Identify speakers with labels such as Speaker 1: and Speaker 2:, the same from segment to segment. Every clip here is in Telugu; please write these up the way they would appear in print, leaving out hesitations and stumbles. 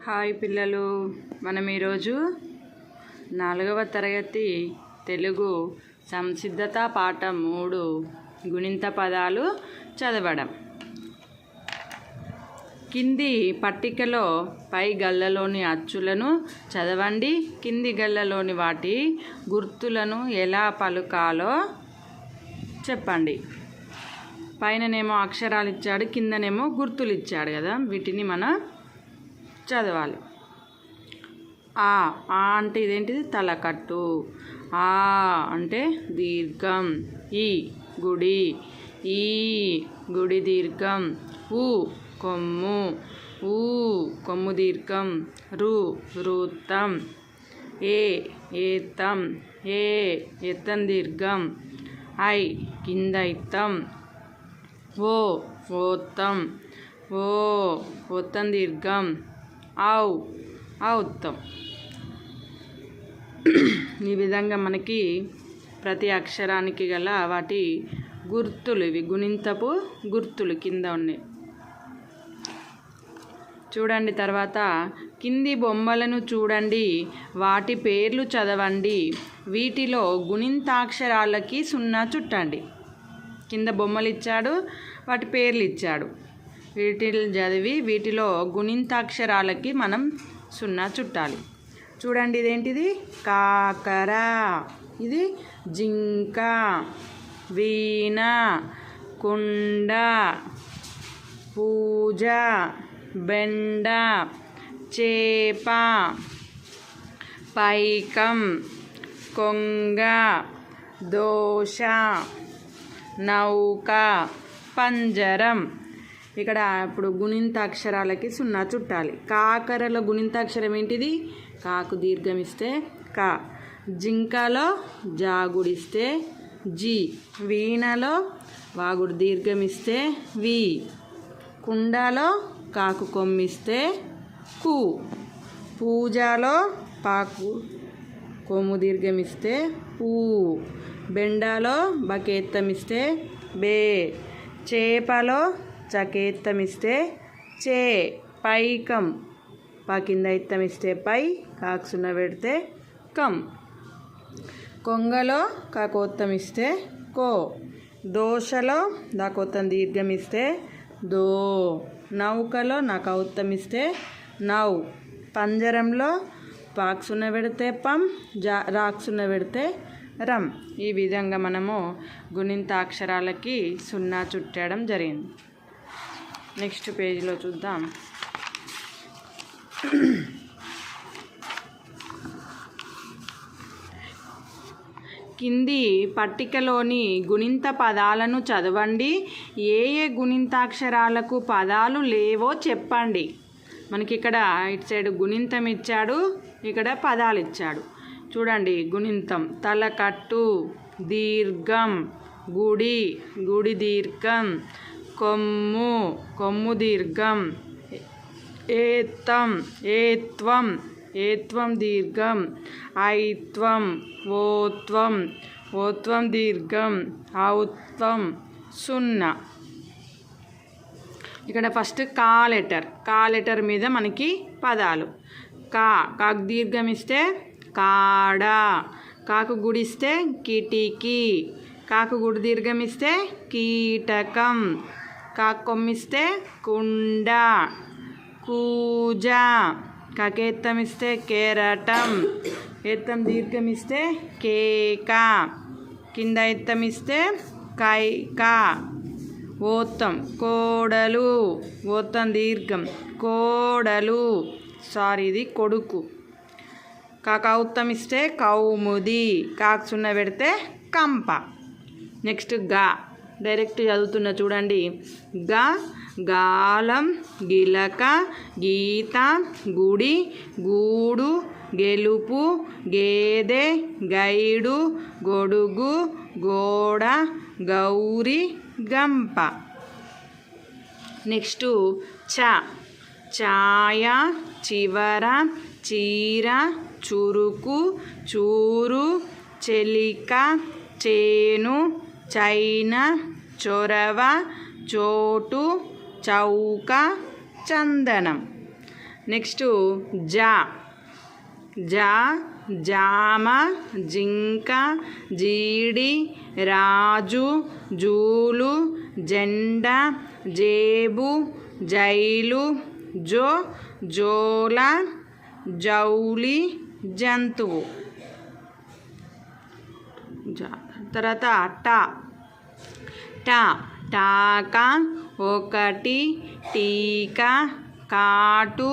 Speaker 1: హాయ్ పిల్లలు, మనం ఈరోజు 4వ తరగతి తెలుగు సంసిద్ధత పాఠం 3 గుణింత పదాలు చదవడం. కింది పట్టికలో పై గళ్ళలోని అచ్చులను చదవండి. కింది గళ్ళలోని వాటి గుర్తులను ఎలా పలుకాలో చెప్పండి. పైననేమో అక్షరాలు ఇచ్చాడు, కిందనేమో గుర్తులు ఇచ్చాడు కదా, వీటిని మనం చదవాలి. ఆ అంటే ఇదేంటిది? తలకట్టు. ఆ అంటే దీర్ఘం. ఈ గుడి. ఈ గుడి దీర్ఘం. ఊ కొమ్ము. ఊ కొమ్ము దీర్ఘం. రు వృత్తం. ఏ ఏత్తం. ఏ ఎత్తం దీర్ఘం. ఐ కింద ఇత్తం. ఓ ఓత్తం. ఓ ఒత్తం దీర్ఘం. ఔ ఔత్తం. ఈ విధంగా మనకి ప్రతి అక్షరానికి గల వాటి గుర్తులు, ఇవి గుణింతపు గుర్తులు కింద ఉన్నాయి. చూడండి. తర్వాత కింది బొమ్మలను చూడండి, వాటి పేర్లు చదవండి. వీటిలో గుణింతాక్షరాలకి 0 చుట్టండి. కింద బొమ్మలు ఇచ్చాడు, వాటి పేర్లు ఇచ్చాడు. వీటిని చదివి వీటిలో గుణింతాక్షరాలకి మనం 0 చుట్టాలి. చూడండి, ఇదేంటిది? కాకర. ఇది జింక. వీణ. కుండ. పూజ. బెండ. చేప. పైకం. కొంగ. దోశ. నౌక. పంజరం. ఇక్కడ ఇప్పుడు గుణింతాక్షరాలకి 0 చుట్టాలి. కాకరలో గుణింతాక్షరం ఏంటిది? కాకు దీర్ఘం ఇస్తే కా. జింకలో జాగుడిస్తే జి. వీణలో వాగుడు దీర్ఘం ఇస్తే వి. కుండలో కాకు కొమ్మిస్తే కు. పూజలో పాకు కొమ్ము దీర్ఘం ఇస్తే పూ. బెండలో బకేత్తం ఇస్తే బే. చేపలో చకేత్తం ఇస్తే చే. పైకం పా కింద ఇత్తం ఇస్తే పై. కాకు 0 పెడితే కం. కొంగలో కాకోత్తం ఇస్తే కో. దోశలో దాకోత్తం దీర్ఘం ఇస్తే దో. నౌకలో నకౌత్తం ఇస్తే నౌ. పంజరంలో పాకు 0 పెడితే పం. రాకు 0 పెడితే రం. ఈ విధంగా మనము గుణింతాక్షరాలకి 0 చుట్టడం జరిగింది. నెక్స్ట్ పేజీలో చూద్దాం. కింది పట్టికలోని గుణింత పదాలను చదవండి. ఏ ఏ గుణింతాక్షరాలకు పదాలు లేవో చెప్పండి. మనకి ఇక్కడ ఇటు సైడ్ గుణింతం ఇచ్చాడు, ఇక్కడ పదాలు ఇచ్చాడు. చూడండి. గుణింతం తలకట్టు, దీర్ఘం, గుడి, గుడి దీర్ఘం, కొమ్ము, కొమ్ము దీర్ఘం, ఏత్తం, ఏత్వం, ఏత్వం దీర్ఘం, ఐత్వం, ఓత్వం, ఓత్వం దీర్ఘం, ఔత్వం, 0. ఇక్కడ ఫస్ట్ కా లెటర్. కా లెటర్ మీద మనకి పదాలు. కాకు దీర్ఘం ఇస్తే కాడ. కాకు గుడిస్తే కిటికీ. కాకు గుడి దీర్ఘం ఇస్తే కీటకం. కాకు కొమ్మిస్తే కుండ. కూజ. కాకేత్తం ఇస్తే కెరటం. ఎత్తం దీర్ఘం ఇస్తే కేక. కింద ఎత్తం ఇస్తే కైక. ఓత్తం కోడలు. ఓత్తం దీర్ఘం కోడలు. ఇది కొడుకు. కాకౌత్తం ఇస్తే కౌముది. కాకు 0 పెడితే కంప. నెక్స్ట్ గా. డైరెక్ట్ చదువుతున్నా చూడండి. గా గాలం, గిలక, గీత, గుడి, గూడు, గెలుపు, గేదె, గైడు, గొడుగు, గోడ, గౌరి, గంప. నెక్స్ట్ చ. ఛాయ, చివర, చీర, చురుకు, చూరు, చెలిక, చేను, చైన, చొరవ, చోటు, చౌక, చందనం. నెక్స్ట్ జా జా జామ జింక జీడి రాజు జూలు జెండ జేబు జైలు జో జోల జౌలి జంతువు. తర్వాత టా టా టాక ఒకటి టీకా కాటు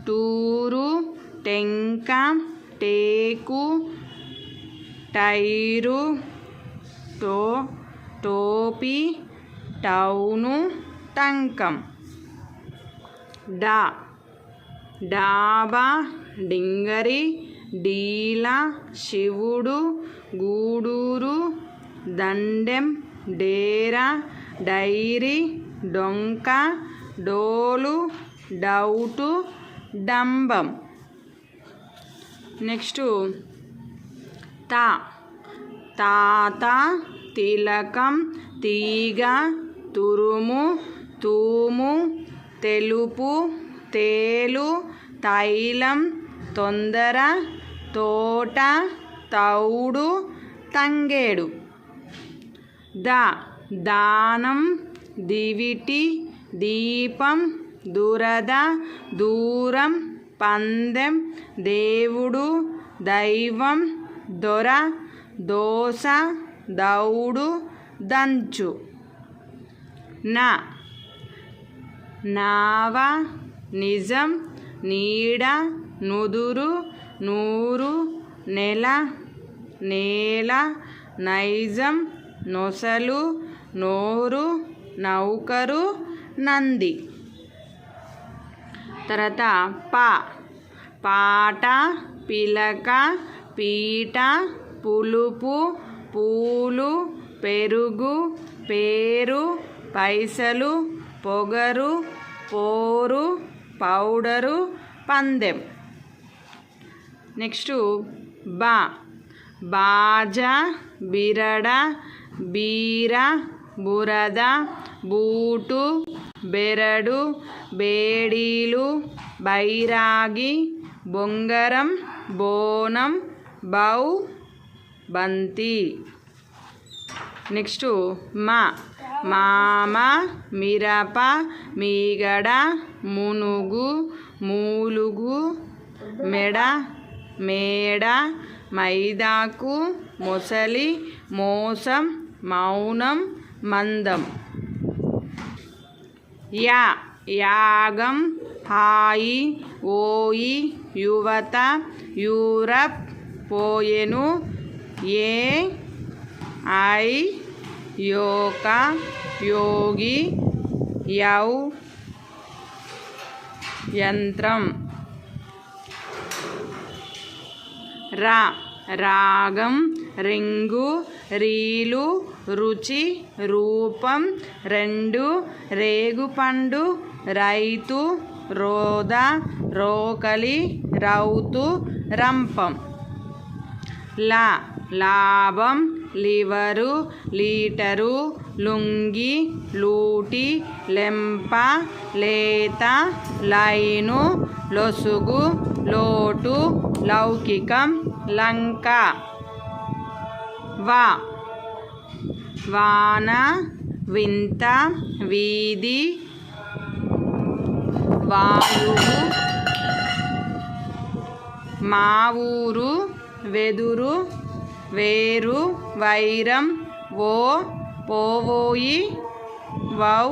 Speaker 1: టూరు టెంక టేకు టైరు టోపీ టౌను టంకం. డా డాబా డింగరి డీల శివుడు గూడూరు దండెం డేరా డైరీ డొంక డోలు డౌటు డంబం. నెక్స్ట్ తా తాత తిలకం తీగ తురుము తూము తెలుపు తేలు తైలం తొందర తోట తౌడు తంగేడు. దానం దివిటి దీపం దురద దూరం పందెం దేవుడు దైవం దొర దోస దౌడు దంచు. నావ నిజం నీడ నుదురు నూరు నెల నేల నైజం నొసలు నోరు నౌకరు నంది. తర్వాత పాట పిలక పీట పులుపు పూలు పెరుగు పేరు పైసలు పొగరు పోరు పౌడరు పందెం. నెక్స్ట్ బాజా బిరడ బీర బురద బూటు బెరడు బేడీలు బైరాగి బొంగరం బోనం బౌ బంతి. నెక్స్ట్ మామ మిరప మీగడ మునుగు మూలుగు మెడ మేడ మైదాకు మొసలి మోసం మౌనం మందం. యాగం హాయి ఓయి యువత యూరప్ పోయెను ఐ యోక యోగి యౌ యంత్రం. రాగం రింగు రీలు రుచి రూపం రెండు రేగుపండు రైతు రోద రోకలి రౌతు రంపం. లాభం లివరు లీటరు లుంగి లూటి లెంప లేత లైను లొసుగు లోటు లౌకికం లంక. వాన వింత వీధి వాయువు మా ఊరు వెదురు వేరు వైరం పోవోయి వౌ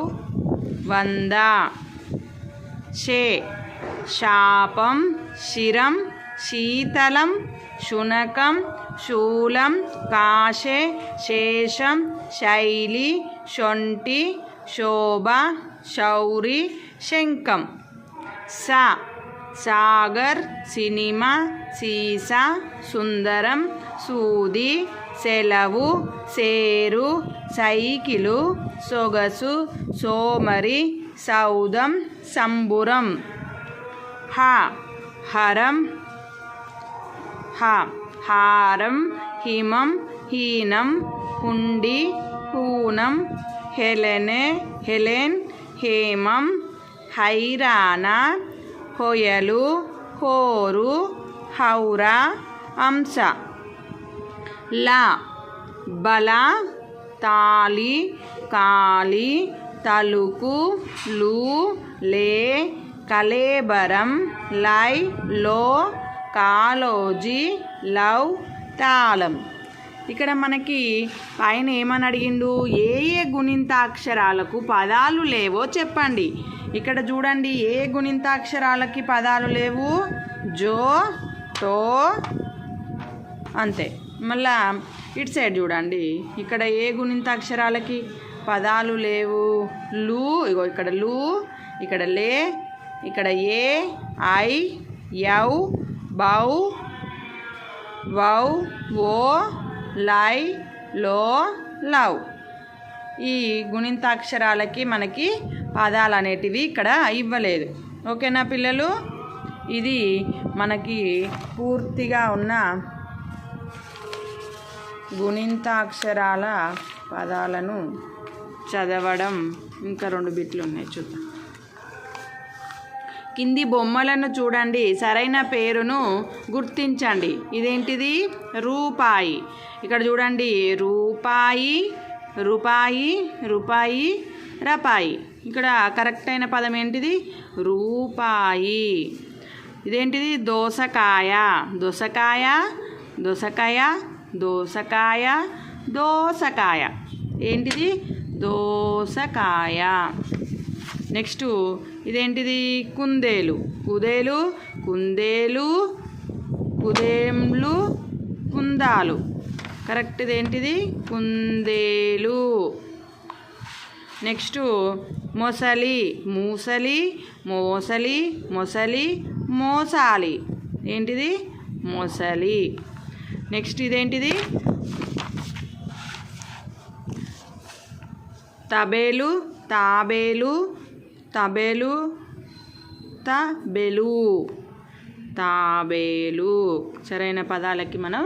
Speaker 1: వంద. శాపం శిరం శీతలం శునకం శూలం కాశే శేషం శైలి శొంఠి శోభ శౌరి శంఖం. సాగర్ సినిమా సీసా సుందరం సూది సెలవు సేరు సైకిలు సొగసు సోమరి సౌదం సంబురం. హరం హారం హిమం హీనం హుండి హూనం హెలెన్ హేమం హైరాణ హొయలు హోరు హౌర అంశ ల బల తాలి కాలి తలుకు లు లే కలేబరం లై లో కాలోజీ లవ్ తాళం. ఇక్కడ మనకి పైన ఏమని అడిగిండు, ఏ ఏ గుణింతాక్షరాలకు పదాలు లేవో చెప్పండి. ఇక్కడ చూడండి, ఏ గుణింతాక్షరాలకి పదాలు లేవు, జో తో అంతే. మళ్ళా ఇటు సైడ్ చూడండి, ఇక్కడ ఏ గుణింతాక్షరాలకి పదాలు లేవు, లు, ఇగో ఇక్కడ లు, ఇక్కడ లే, ఇక్కడ ఏ, ఐ, యౌ, బౌ, వౌ, ఓ, లై, లో, లవ్. ఈ గుణింతాక్షరాలకి మనకి పదాలు అనేటివి ఇక్కడ ఇవ్వలేదు. ఓకేనా పిల్లలు? ఇది మనకి పూర్తిగా ఉన్న గుణింతాక్షరాల పదాలను చదవడం. ఇంకా 2 బిట్లు ఉన్నాయి, చూద్దాం. కింది బొమ్మలను చూడండి, సరైన పేరును గుర్తించండి. ఇదేంటిది? రూపాయి. ఇక్కడ చూడండి, రూపాయి, రూపాయి, రూపాయి, రపాయి. ఇక్కడ కరెక్ట్ అయిన పదం ఏంటిది? రూపాయి. ఇదేంటిది? దోసకాయ, దోసకాయ, దోసకాయ, దోసకాయ, దోసకాయ. ఏంటిది? దోసకాయ. నెక్స్ట్ ఇదేంటిది? కుందేలు, కుదేలు, కుందేలు, కుదేంలు, కుందాలు. కరెక్ట్ ఇదేంటిది? కుందేలు. నెక్స్ట్ మొసలి, మూసలి, మోసలి, మొసలి, మోసాలి. ఏంటిది? మొసలి. నెక్స్ట్ ఇదేంటిది? తబేలు, తాబేలు, తబేలు, తబెలు, తాబేలు. సరైన పదాలకి మనం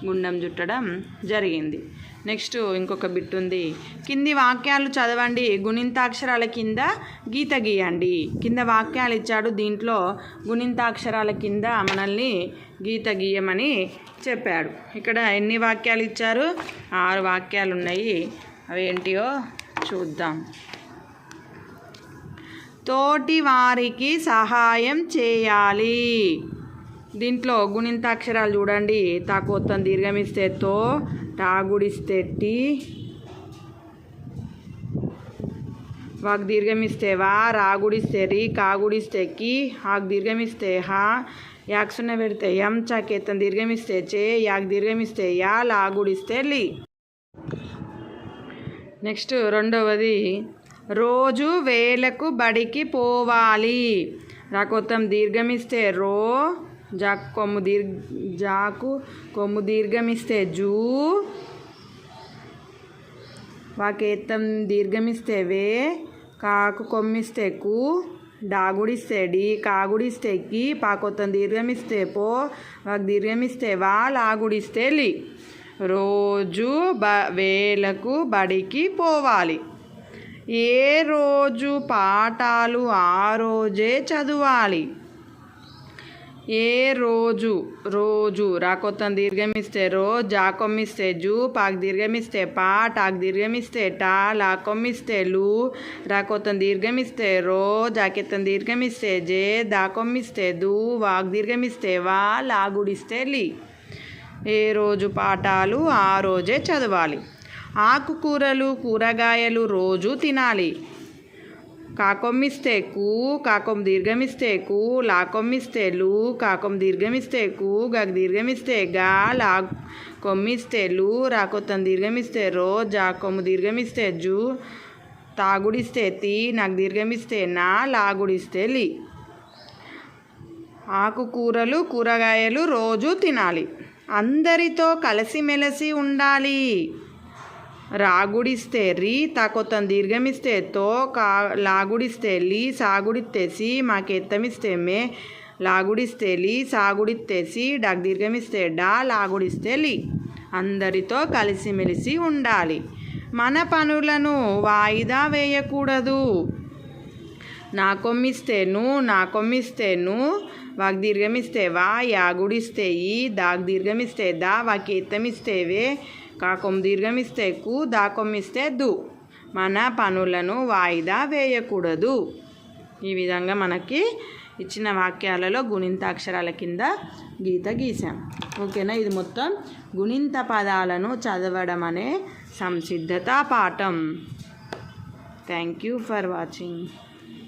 Speaker 1: గుండం చుట్టడం జరిగింది. నెక్స్ట్ ఇంకొక బిట్ ఉంది. కింది వాక్యాలు చదవండి, గుణింతాక్షరాల కింద గీత గీయండి. కింద వాక్యాలు ఇచ్చాడు, దీంట్లో గుణింతాక్షరాల కింద మనల్ని గీత గీయమని చెప్పాడు. ఇక్కడ ఎన్ని వాక్యాలు ఇచ్చారు? 6 వాక్యాలు ఉన్నాయి. అవి ఏంటియో చూద్దాం. తోటి వారికి సహాయం చేయాలి. దీంట్లో గుణింతాక్షరాలు చూడండి. తాకొత్తం దీర్ఘమిస్తే తో, టాగుడిస్తే టి, వాక్ దీర్ఘమిస్తే వా, రాగుడిస్తే రి, కాగుడిస్తే కి, హాక్ దీర్ఘమిస్తే హా, యాక్ సున్న పెడితే యం, చాకెత్తం దీర్ఘమిస్తే చే, యాక్ దీర్ఘమిస్తే యా, లాగుడిస్తే లి. నెక్స్ట్ రెండవది, రోజు వేలకు బడికి పోవాలి. రాకొత్తం దీర్ఘమిస్తే రో, జాకు కొమ్ము దీర్ఘమిస్తే జూ, వాకేత్తం దీర్ఘమిస్తే వే, కాకు కొమ్మిస్తే కు, డాగుడిస్తే డి, కాగుడిస్తే కి, పాకొత్తం దీర్ఘమిస్తే పో, వాకు దీర్ఘమిస్తే వా, లాగుడిస్తే లి. రోజు వేలకు బడికి పోవాలి. ఏ రోజు పాఠాలు ఆ రోజే చదవాలి. ఏ రోజు, రోజు రాకొత్తం దీర్ఘమిస్తే రో, జాకొమ్మిస్తే జూ, పాక్ దీర్ఘమిస్తే పా, టాక్ దీర్ఘమిస్తే టా, లాకొమ్మిస్తే లు, రాకొత్తం దీర్ఘమిస్తే రో, జాకెత్తం దీర్ఘమిస్తే జే, దాకొమ్మిస్తే దు, వాక్ దీర్ఘమిస్తే వా, లాగుడిస్తే లి. ఏ రోజు పాఠాలు ఆ రోజే చదవాలి. ఆకుకూరలు కూరగాయలు రోజు తినాలి. కాకొమ్మిస్తే కు, కాకొం దీర్ఘమిస్తే కు, లాకొమ్మిస్తే లు, కాకొం దీర్ఘమిస్తే కు, గగ్ దీర్ఘమిస్తే గా, లా కొమ్మిస్తే లు, రాకొత్తం దీర్ఘమిస్తే రో, జాకొమ్ము దీర్ఘమిస్తే జు, తాగుడిస్తే తి, నాకు దీర్ఘమిస్తే నా, లాగుడిస్తే లి. ఆకుకూరలు కూరగాయలు రోజు తినాలి. అందరితో కలిసిమెలిసి ఉండాలి. రాగుడిస్తే రి, తాకొత్తం దీర్ఘమిస్తే తో, లాగుడిస్తే లి, సాగుడిస్తే సి, మాకెత్తమిస్తే మే, లాగుడిస్తే లి, సాగుడిస్తే సి, డాక్ దీర్ఘమిస్తే డా, లాగుడిస్తే లి. అందరితో కలిసిమెలిసి ఉండాలి. మన పనులను వాయిదా వేయకూడదు. నా కొమ్మిస్తే నా కొమ్మిస్తే వాగ్దీర్ఘమిస్తే వా, యాగుడిస్తే ఈ, దాగ్దీర్ఘమిస్తే దా, వాకేత్తమిస్తే వే, కాకొమ్మ దీర్ఘమిస్తే కు, దాకొమ్మిస్తే దు. మన పనులను వాయిదా వేయకూడదు. ఈ విధంగా మనకి ఇచ్చిన వాక్యాలలో గుణింతాక్షరాల కింద గీత గీసాం. ఓకేనా? ఇది మొత్తం గుణింత పదాలను చదవడం అనే సంసిద్ధత పాఠం. Thank you for watching.